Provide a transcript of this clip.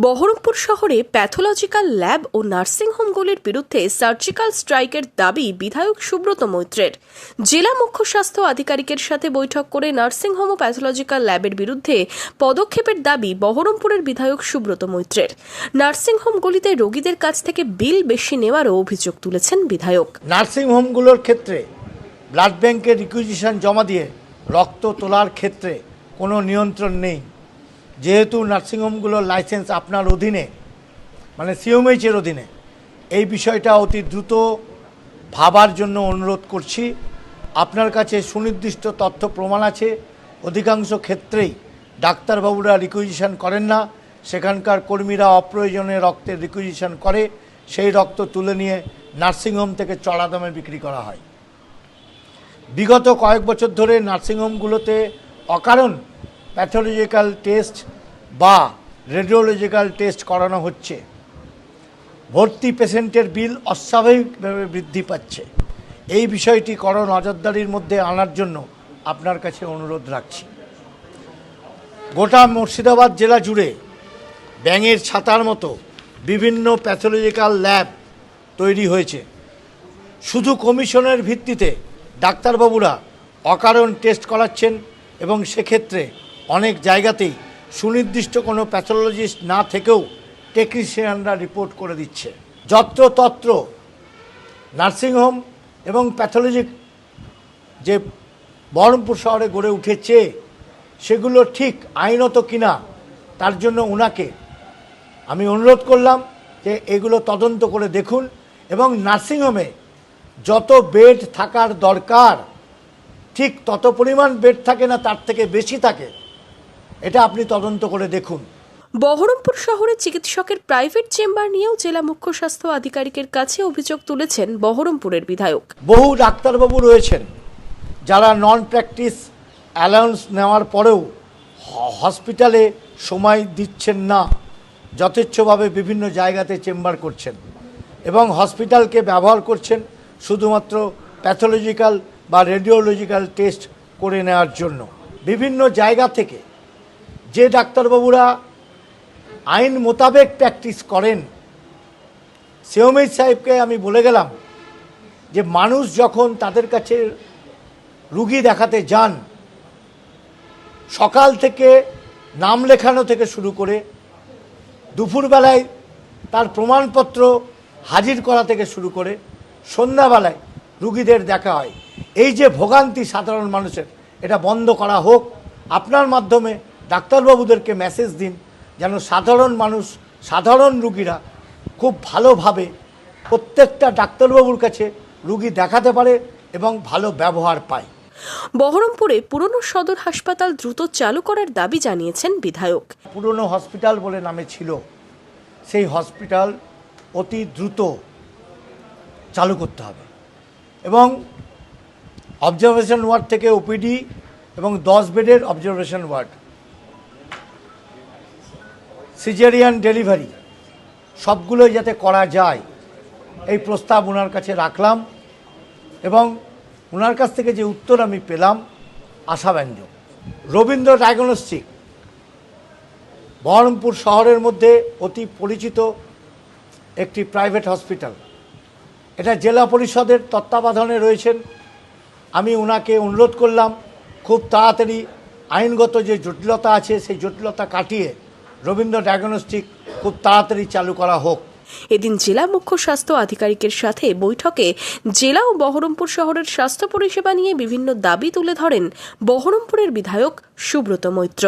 বহরমপুর শহরে pathological lab ও নার্সিংহোমগুলির বিরুদ্ধে surgical স্ট্রাইকের দাবি বিধায়ক সুব্রত মৈত্রের। জেলা মুখ্য স্বাস্থ্য আধিকারিকের সাথে বৈঠক করে নার্সিংহোম ও প্যাথোলজিক্যাল ল্যাবের বিরুদ্ধে পদক্ষেপের দাবি বহরমপুরের বিধায়ক সুব্রত মৈত্রের। নার্সিংহোমগুলিতে রোগীদের কাছ থেকে বিল বেশি নেওয়ারও অভিযোগ তুলেছেন বিধায়ক। নার্সিংহোমগুলোর ক্ষেত্রে ব্লাড ব্যাংকের রিকুইজিশন জমা দিয়ে রক্ত তোলার ক্ষেত্রে কোনো নিয়ন্ত্রণ নেই। যেহেতু নার্সিংহোমগুলোর লাইসেন্স আপনার অধীনে, মানে সিএমএইচের অধীনে, এই বিষয়টা অতি দ্রুত ভাবার জন্য অনুরোধ করছি। আপনার কাছে সুনির্দিষ্ট তথ্য প্রমাণ আছে। অধিকাংশ ক্ষেত্রেই ডাক্তারবাবুরা রিকুইজিশন করেন না, সেখানকার কর্মীরা অপ্রয়োজনে রক্তের রিকুইজিশন করে, সেই রক্ত তুলে নিয়ে নার্সিংহোম থেকে চড়া দামে বিক্রি করা হয়। বিগত কয়েক বছর ধরে নার্সিংহোমগুলোতে অকারণ প্যাথোলজিক্যাল টেস্ট বা রেডিওলজিক্যাল টেস্ট করানো হচ্ছে। ভর্তি পেশেন্টের বিল অস্বাভাবিকভাবে বৃদ্ধি পাচ্ছে। এই বিষয়টি নজরদারির মধ্যে আনার জন্য আপনার কাছে অনুরোধ রাখছি। গোটা মুর্শিদাবাদ জেলা জুড়ে ব্যাঙের ছাতার মতো বিভিন্ন প্যাথোলজিক্যাল ল্যাব তৈরি হয়েছে। শুধু কমিশনের ভিত্তিতে ডাক্তারবাবুরা অকারণ টেস্ট করাচ্ছেন এবং সেক্ষেত্রে অনেক জায়গাতেই সুনির্দিষ্ট কোনো প্যাথোলজিস্ট না থেকেও টেকনিশিয়ানরা রিপোর্ট করে দিচ্ছে। যত্রতত্র নার্সিংহোম এবং প্যাথোলজিক যে বহরমপুর শহরে গড়ে উঠেছে সেগুলো ঠিক আইনত কিনা তার জন্য ওনাকে আমি অনুরোধ করলাম যে এগুলো তদন্ত করে দেখুন এবং নার্সিংহোমে যত বেড থাকার দরকার ঠিক তত পরিমাণ বেড থাকে না, তার থেকে বেশি থাকে, এটা আপনি তদন্ত করে দেখুন। বহরমপুর শহরে চিকিৎসকের প্রাইভেট চেম্বার নিয়েও জেলা মুখ্য স্বাস্থ্য আধিকারিকের কাছে অভিযোগ তুলেছেন বহরমপুরের বিধায়ক। বহু ডাক্তারবাবু রয়েছেন যারা নন প্র্যাকটিস অ্যালাউন্স নেওয়ার পরেও হসপিটালে সময় দিচ্ছেন না, যথেচ্ছভাবে বিভিন্ন জায়গাতে চেম্বার করছেন এবং হসপিটালকে ব্যবহার করছেন শুধুমাত্র প্যাথোলজিক্যাল বা রেডিওলজিক্যাল টেস্ট করে নেওয়ার জন্য। বিভিন্ন জায়গা থেকে যে ডাক্তারবাবুরা আইন মোতাবেক প্র্যাকটিস করেন, সিএমএইচ সাহেবকে আমি বলে গেলাম যে মানুষ যখন তাদের কাছে রুগী দেখাতে যান, সকাল থেকে নাম লেখানো থেকে শুরু করে দুপুরবেলায় তার প্রমাণপত্র হাজির করা থেকে শুরু করে সন্ধ্যাবেলায় রুগীদের দেখা হয়। এই যে ভোগান্তি সাধারণ মানুষের, এটা বন্ধ করা হোক। আপনার মাধ্যমে ডাক্তারবাবুদেরকে মেসেজ দিন যেন সাধারণ মানুষ, সাধারণ রুগীরা খুব ভালোভাবে প্রত্যেকটা ডাক্তারবাবুর কাছে রুগী দেখাতে পারে এবং ভালো ব্যবহার পায়। বহরমপুরে পুরনো সদর হাসপাতাল দ্রুত চালু করার দাবি জানিয়েছেন বিধায়ক। পুরনো হসপিটাল বলে নামে ছিল, সেই হসপিটাল অতি দ্রুত চালু করতে হবে এবং অবজারভেশন ওয়ার্ড থেকে ওপিডি এবং 10 বেডের অবজারভেশন ওয়ার্ড, সিজারিয়ান ডেলিভারি সবগুলোই যাতে করা যায় এই প্রস্তাব ওনার কাছে রাখলাম এবং ওনার কাছ থেকে যে উত্তর আমি পেলাম আশাব্যঞ্জক। রবীন্দ্র ডায়াগনস্টিক বহরমপুর শহরের মধ্যে অতি পরিচিত একটি প্রাইভেট হসপিটাল, এটা জেলা পরিষদের তত্ত্বাবধানে রয়েছেন। আমি ওনাকে অনুরোধ করলাম খুব তাড়াতাড়ি আইনগত যে জটিলতা আছে সেই জটিলতা কাটিয়ে রবীন্দ্র ডায়াগনস্টিক খুব তাড়াতাড়ি চালু করা হোক। এদিন জেলা মুখ্য স্বাস্থ্য আধিকারিকের সাথে বৈঠকে জেলা ও বহরমপুর শহরের স্বাস্থ্য পরিষেবা নিয়ে বিভিন্ন দাবি তুলে ধরেন বহরমপুরের বিধায়ক সুব্রত মৈত্র।